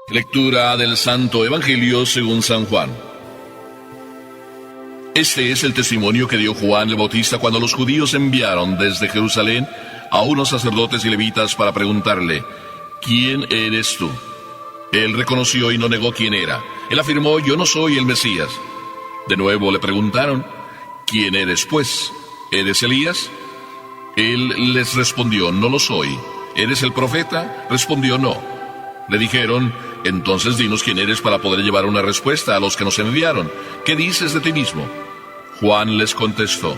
Lectura del Santo Evangelio según San Juan. Este es el testimonio que dio Juan el Bautista cuando los judíos enviaron desde Jerusalén a unos sacerdotes y levitas para preguntarle: ¿quién eres tú? Él reconoció y no negó quién era. Él afirmó: yo no soy el Mesías. De nuevo le preguntaron: ¿quién eres pues? ¿Eres Elías? Él les respondió: no lo soy. ¿Eres el profeta? Respondió: no. Le dijeron: entonces dinos quién eres para poder llevar una respuesta a los que nos enviaron. ¿Qué dices de ti mismo? Juan les contestó: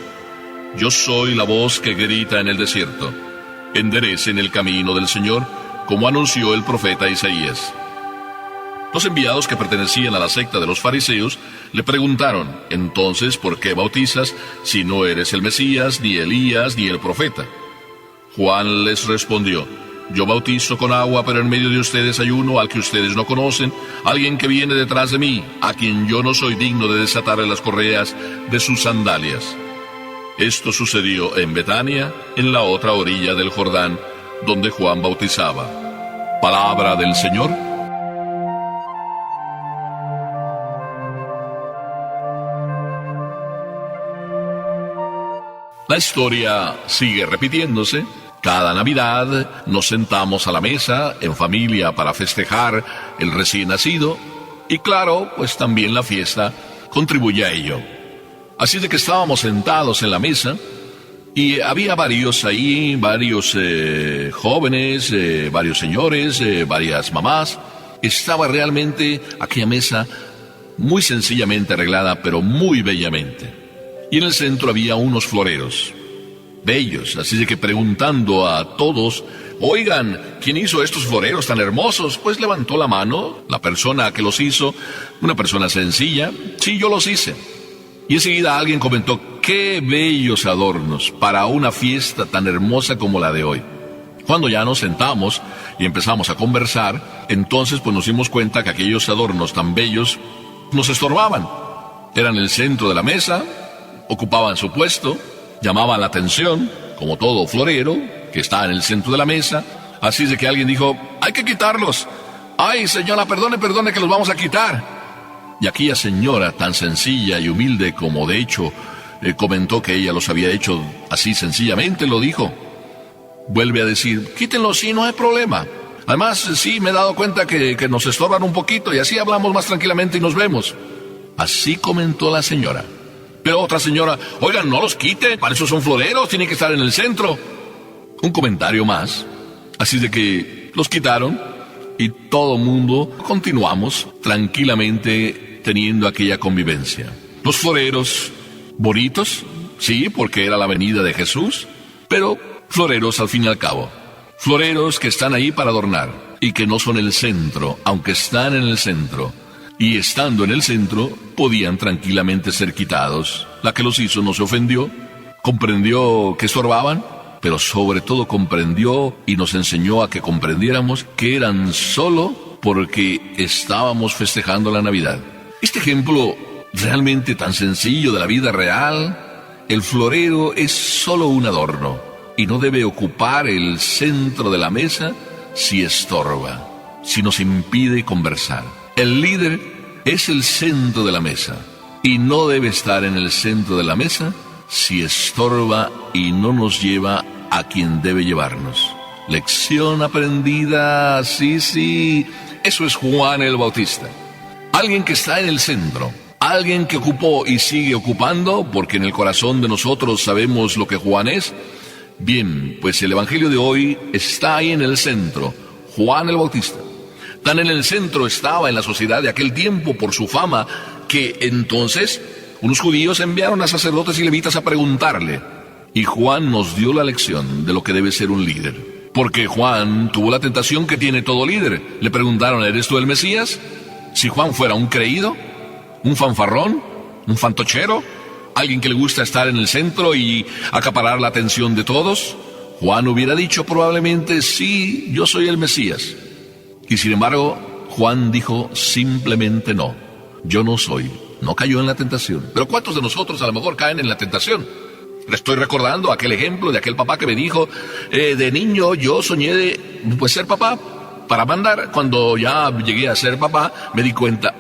yo soy la voz que grita en el desierto: enderecen el camino del Señor, como anunció el profeta Isaías. Los enviados, que pertenecían a la secta de los fariseos, le preguntaron: entonces, ¿por qué bautizas si no eres el Mesías, ni Elías, ni el profeta? Juan les respondió: yo bautizo con agua, pero en medio de ustedes hay uno al que ustedes no conocen, alguien que viene detrás de mí, a quien yo no soy digno de desatarle las correas de sus sandalias. Esto sucedió en Betania, en la otra orilla del Jordán, donde Juan bautizaba. Palabra del Señor. La historia sigue repitiéndose. Cada Navidad nos sentamos a la mesa en familia para festejar el recién nacido, y claro, pues también la fiesta contribuye a ello. Así de que estábamos sentados en la mesa y había varios ahí, varios jóvenes, varios señores, varias mamás. Estaba realmente aquella mesa muy sencillamente arreglada, pero muy bellamente. Y en el centro había unos floreros bellos, así de que preguntando a todos: oigan, ¿quién hizo estos floreros tan hermosos? Pues levantó la mano la persona que los hizo, una persona sencilla: sí, yo los hice. Y enseguida alguien comentó: qué bellos adornos para una fiesta tan hermosa como la de hoy. Cuando ya nos sentamos y empezamos a conversar, entonces pues nos dimos cuenta que aquellos adornos tan bellos nos estorbaban. Eran el centro de la mesa, ocupaban su puesto, llamaban la atención, como todo florero que está en el centro de la mesa. Así de que alguien dijo: hay que quitarlos. Ay, señora, perdone que los vamos a quitar. Y aquella señora tan sencilla y humilde, como de hecho comentó que ella los había hecho así sencillamente, lo dijo. Vuelve a decir: quítenlos, sí, no hay problema. Además, sí, me he dado cuenta que nos estorban un poquito, y así hablamos más tranquilamente y nos vemos. Así comentó la señora. Pero otra señora: oigan, no los quiten, para eso son floreros, tienen que estar en el centro. Un comentario más. Así de que los quitaron y todo mundo continuamos tranquilamente teniendo aquella convivencia. Los floreros bonitos, sí, porque era la venida de Jesús, pero floreros al fin y al cabo. Floreros que están ahí para adornar y que no son el centro, aunque están en el centro. Y estando en el centro, podían tranquilamente ser quitados. La que los hizo no se ofendió, comprendió que estorbaban, pero sobre todo comprendió y nos enseñó a que comprendiéramos que eran solo porque estábamos festejando la Navidad. Este ejemplo realmente tan sencillo de la vida real: el florero es solo un adorno y no debe ocupar el centro de la mesa si estorba, si nos impide conversar. El líder es el centro de la mesa y no debe estar en el centro de la mesa si estorba y no nos lleva a quien debe llevarnos. Lección aprendida, sí, eso es Juan el Bautista. Alguien que está en el centro, alguien que ocupó y sigue ocupando, porque en el corazón de nosotros sabemos lo que Juan es. Bien, pues el Evangelio de hoy está ahí en el centro, Juan el Bautista. Tan en el centro estaba en la sociedad de aquel tiempo por su fama, que entonces unos judíos enviaron a sacerdotes y levitas a preguntarle. Y Juan nos dio la lección de lo que debe ser un líder. Porque Juan tuvo la tentación que tiene todo líder. Le preguntaron: ¿eres tú el Mesías? Si Juan fuera un creído, un fanfarrón, un fantochero, alguien que le gusta estar en el centro y acaparar la atención de todos, Juan hubiera dicho probablemente: sí, yo soy el Mesías. Y sin embargo, Juan dijo simplemente: no, yo no soy. No cayó en la tentación. Pero ¿cuántos de nosotros a lo mejor caen en la tentación? Le estoy recordando aquel ejemplo de aquel papá que me dijo: de niño yo soñé de ser papá. para mandar. Cuando ya llegué a ser papá, me di cuenta,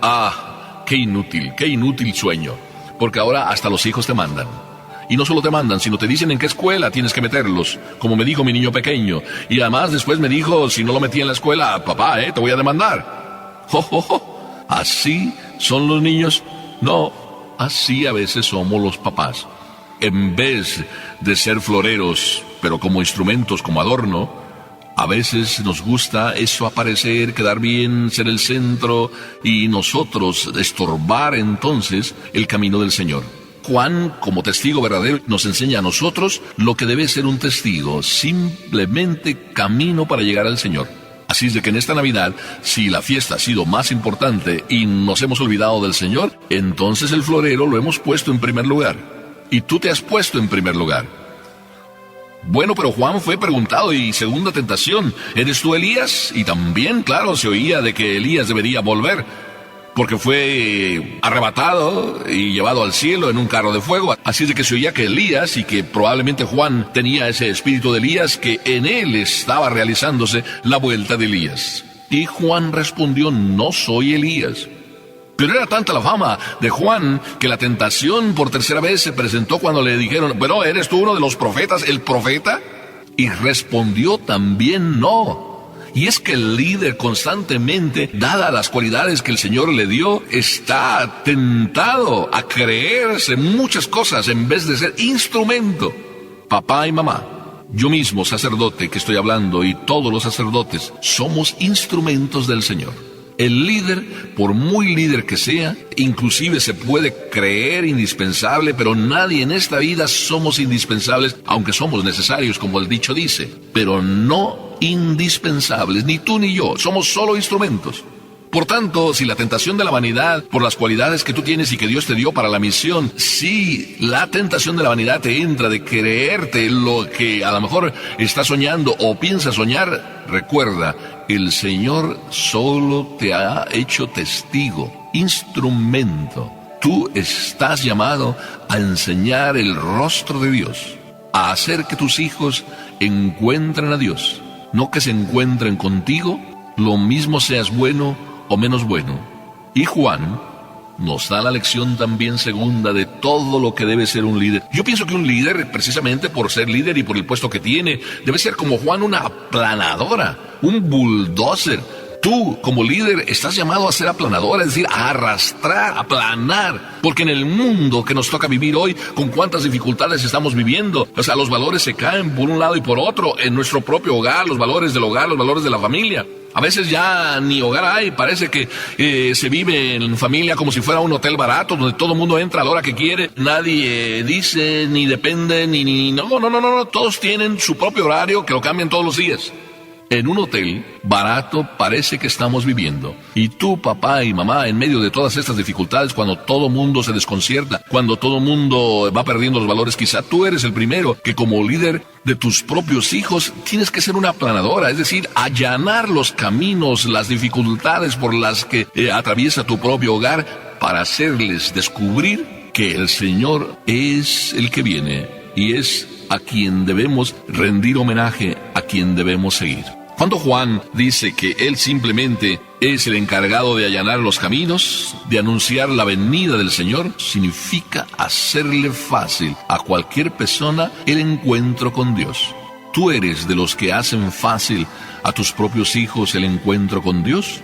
qué inútil sueño. Porque ahora hasta los hijos te mandan. Y no solo te mandan, sino te dicen en qué escuela tienes que meterlos, como me dijo mi niño pequeño. Y además después me dijo, si no lo metí en la escuela, papá, te voy a demandar. ¿Así son los niños? No, así a veces somos los papás. En vez de ser floreros, pero como instrumentos, como adorno, a veces nos gusta eso, aparecer, quedar bien, ser el centro, y nosotros estorbar entonces el camino del Señor. Juan, como testigo verdadero, nos enseña a nosotros lo que debe ser un testigo, simplemente camino para llegar al Señor. Así es de que en esta Navidad, si la fiesta ha sido más importante y nos hemos olvidado del Señor, entonces el florero lo hemos puesto en primer lugar. Y tú te has puesto en primer lugar. Bueno, pero Juan fue preguntado y segunda tentación, ¿eres tú Elías? Y también, claro, se oía de que Elías debería volver, porque fue arrebatado y llevado al cielo en un carro de fuego. Así es de que se oía que Elías, y que probablemente Juan tenía ese espíritu de Elías, que en él estaba realizándose la vuelta de Elías. Y Juan respondió, no soy Elías. Pero era tanta la fama de Juan que la tentación por tercera vez se presentó cuando le dijeron, bueno, ¿eres tú uno de los profetas, el profeta? Y respondió también no. Y es que el líder constantemente, dadas las cualidades que el Señor le dio, está tentado a creerse muchas cosas en vez de ser instrumento. Papá y mamá, yo mismo sacerdote que estoy hablando, y todos los sacerdotes, somos instrumentos del Señor. El líder, por muy líder que sea, inclusive se puede creer indispensable, pero nadie en esta vida somos indispensables, aunque somos necesarios, como el dicho dice, pero no indispensables, ni tú ni yo, somos solo instrumentos. Por tanto, si la tentación de la vanidad, por las cualidades que tú tienes y que Dios te dio para la misión, si la tentación de la vanidad te entra de creerte lo que a lo mejor estás soñando o piensas soñar, recuerda, el Señor solo te ha hecho testigo, instrumento. Tú estás llamado a enseñar el rostro de Dios, a hacer que tus hijos encuentren a Dios, no que se encuentren contigo, lo mismo seas bueno o menos bueno. Y Juan nos da la lección también segunda de todo lo que debe ser un líder. Yo pienso que un líder, precisamente por ser líder y por el puesto que tiene, debe ser como Juan, una aplanadora, un bulldozer. Tú, como líder, estás llamado a ser aplanador, es decir, a arrastrar, a aplanar. Porque en el mundo que nos toca vivir hoy, con cuántas dificultades estamos viviendo, o sea, los valores se caen por un lado y por otro, en nuestro propio hogar, los valores del hogar, los valores de la familia. A veces ya ni hogar hay, parece que se vive en familia como si fuera un hotel barato, donde todo el mundo entra a la hora que quiere, nadie dice, ni depende, no, todos tienen su propio horario que lo cambian todos los días. En un hotel barato parece que estamos viviendo. Y tú, papá y mamá, en medio de todas estas dificultades, cuando todo mundo se desconcierta, cuando todo mundo va perdiendo los valores, quizá tú eres el primero que, como líder de tus propios hijos, tienes que ser una aplanadora, es decir, allanar los caminos, las dificultades por las que atraviesa tu propio hogar, para hacerles descubrir que el Señor es el que viene y es a quien debemos rendir homenaje, a quien debemos seguir. Cuando Juan dice que él simplemente es el encargado de allanar los caminos, de anunciar la venida del Señor, significa hacerle fácil a cualquier persona el encuentro con Dios. ¿Tú eres de los que hacen fácil a tus propios hijos el encuentro con Dios?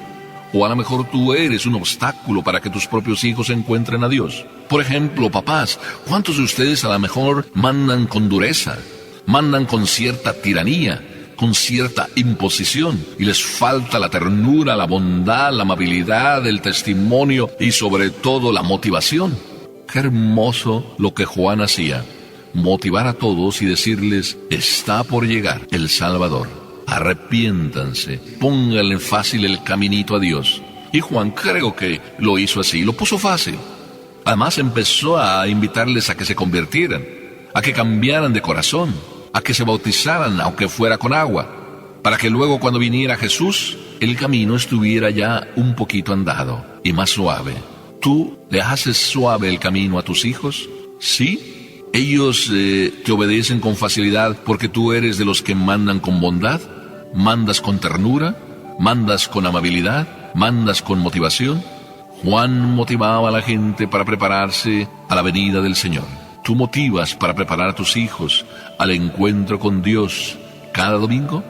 O a lo mejor tú eres un obstáculo para que tus propios hijos encuentren a Dios. Por ejemplo, papás, ¿cuántos de ustedes a lo mejor mandan con dureza? Mandan con cierta tiranía, con cierta imposición, y les falta la ternura, la bondad, la amabilidad, el testimonio y sobre todo la motivación. Qué hermoso lo que Juan hacía, motivar a todos y decirles, está por llegar el Salvador. Arrepiéntanse, pónganle fácil el caminito a Dios. Y Juan creo que lo hizo así, lo puso fácil. Además empezó a invitarles a que se convirtieran, a que cambiaran de corazón, a que se bautizaran aunque fuera con agua, para que luego cuando viniera Jesús, el camino estuviera ya un poquito andado y más suave. ¿Tú le haces suave el camino a tus hijos? ¿Sí? ¿Ellos te obedecen con facilidad porque tú eres de los que mandan con bondad? ¿Mandas con ternura? ¿Mandas con amabilidad? ¿Mandas con motivación? Juan motivaba a la gente para prepararse a la venida del Señor. ¿Tú motivas para preparar a tus hijos al encuentro con Dios cada domingo?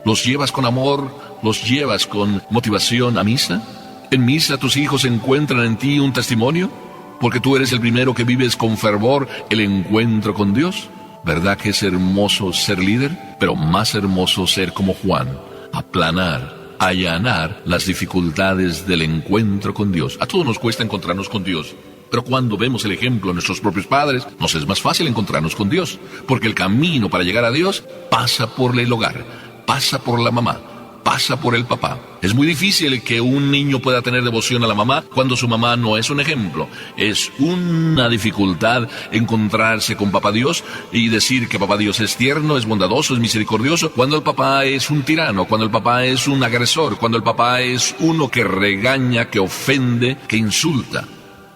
¿Los llevas con amor? ¿Los llevas con motivación a misa? ¿En misa tus hijos encuentran en ti un testimonio? Porque tú eres el primero que vives con fervor el encuentro con Dios. ¿Verdad que es hermoso ser líder? Pero más hermoso ser como Juan, aplanar, allanar las dificultades del encuentro con Dios. A todos nos cuesta encontrarnos con Dios, pero cuando vemos el ejemplo de nuestros propios padres, nos es más fácil encontrarnos con Dios, porque el camino para llegar a Dios pasa por el hogar, pasa por la mamá, pasa por el papá. Es muy difícil que un niño pueda tener devoción a la mamá cuando su mamá no es un ejemplo. Es una dificultad encontrarse con papá Dios y decir que papá Dios es tierno, es bondadoso, es misericordioso, cuando el papá es un tirano, cuando el papá es un agresor, cuando el papá es uno que regaña, que ofende, que insulta.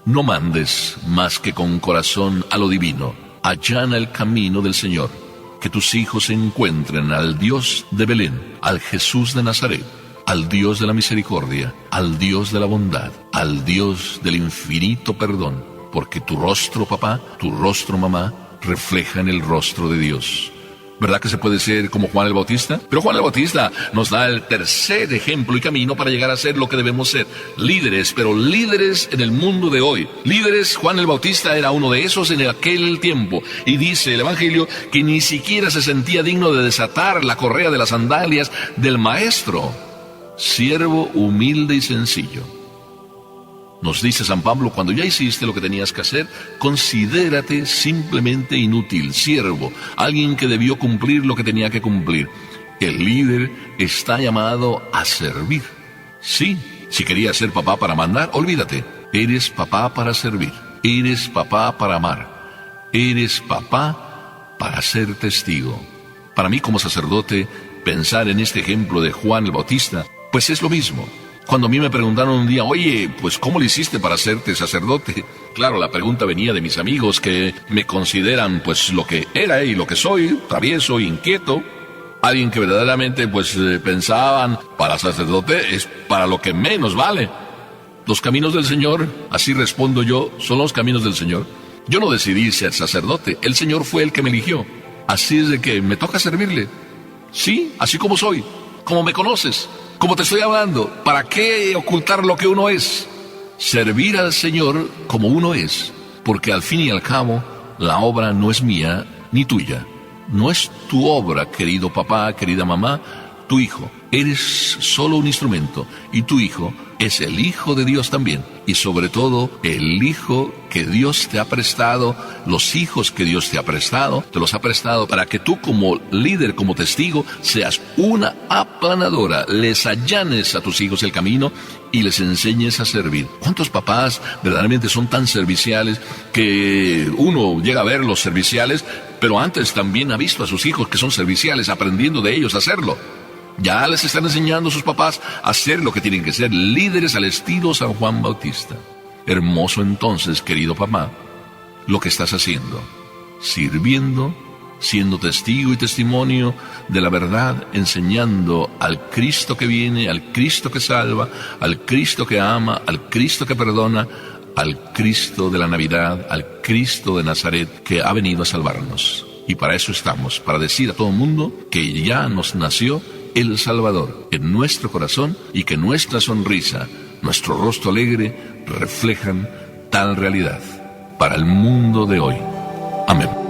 No mandes más que con corazón a lo divino. Allana el camino del Señor. Que tus hijos encuentren al Dios de Belén, al Jesús de Nazaret, al Dios de la misericordia, al Dios de la bondad, al Dios del infinito perdón, porque tu rostro, papá, tu rostro, mamá, reflejan el rostro de Dios. ¿Verdad que se puede ser como Juan el Bautista? Pero Juan el Bautista nos da el tercer ejemplo y camino para llegar a ser lo que debemos ser. Líderes, pero líderes en el mundo de hoy. Líderes, Juan el Bautista era uno de esos en aquel tiempo. Y dice el Evangelio que ni siquiera se sentía digno de desatar la correa de las sandalias del maestro. Siervo humilde y sencillo. Nos dice San Pablo, cuando ya hiciste lo que tenías que hacer, considérate simplemente inútil, siervo, alguien que debió cumplir lo que tenía que cumplir. El líder está llamado a servir. Sí, si querías ser papá para mandar, olvídate. Eres papá para servir, eres papá para amar, eres papá para ser testigo. Para mí como sacerdote, pensar en este ejemplo de Juan el Bautista, pues es lo mismo. Cuando a mí me preguntaron un día, oye, pues ¿cómo le hiciste para hacerte sacerdote? Claro, la pregunta venía de mis amigos que me consideran pues lo que era y lo que soy, travieso, inquieto. Alguien que verdaderamente pues pensaban, para sacerdote es para lo que menos vale. Los caminos del Señor, así respondo yo, son los caminos del Señor. Yo no decidí ser sacerdote, el Señor fue el que me eligió. Así es de que me toca servirle. Sí, así como soy, como me conoces. Como te estoy hablando, ¿para qué ocultar lo que uno es? Servir al Señor como uno es, porque al fin y al cabo, la obra no es mía ni tuya. No es tu obra, querido papá, querida mamá, tu hijo. Eres solo un instrumento, y tu hijo es el Hijo de Dios también. Y sobre todo, el Hijo que Dios te ha prestado, los hijos que Dios te los ha prestado para que tú como líder, como testigo, seas una aplanadora, les allanes a tus hijos el camino y les enseñes a servir. ¿Cuántos papás verdaderamente son tan serviciales que uno llega a ver los serviciales, pero antes también ha visto a sus hijos que son serviciales, aprendiendo de ellos a hacerlo? Ya les están enseñando a sus papás a hacer lo que tienen que ser, líderes al estilo San Juan Bautista. Hermoso entonces, querido papá, lo que estás haciendo, sirviendo, siendo testigo y testimonio de la verdad, enseñando al Cristo que viene, al Cristo que salva, al Cristo que ama, al Cristo que perdona, al Cristo de la Navidad, al Cristo de Nazaret que ha venido a salvarnos. Y para eso estamos, para decir a todo el mundo que ya nos nació el Salvador en nuestro corazón y que nuestra sonrisa, nuestro rostro alegre reflejan tal realidad para el mundo de hoy. Amén.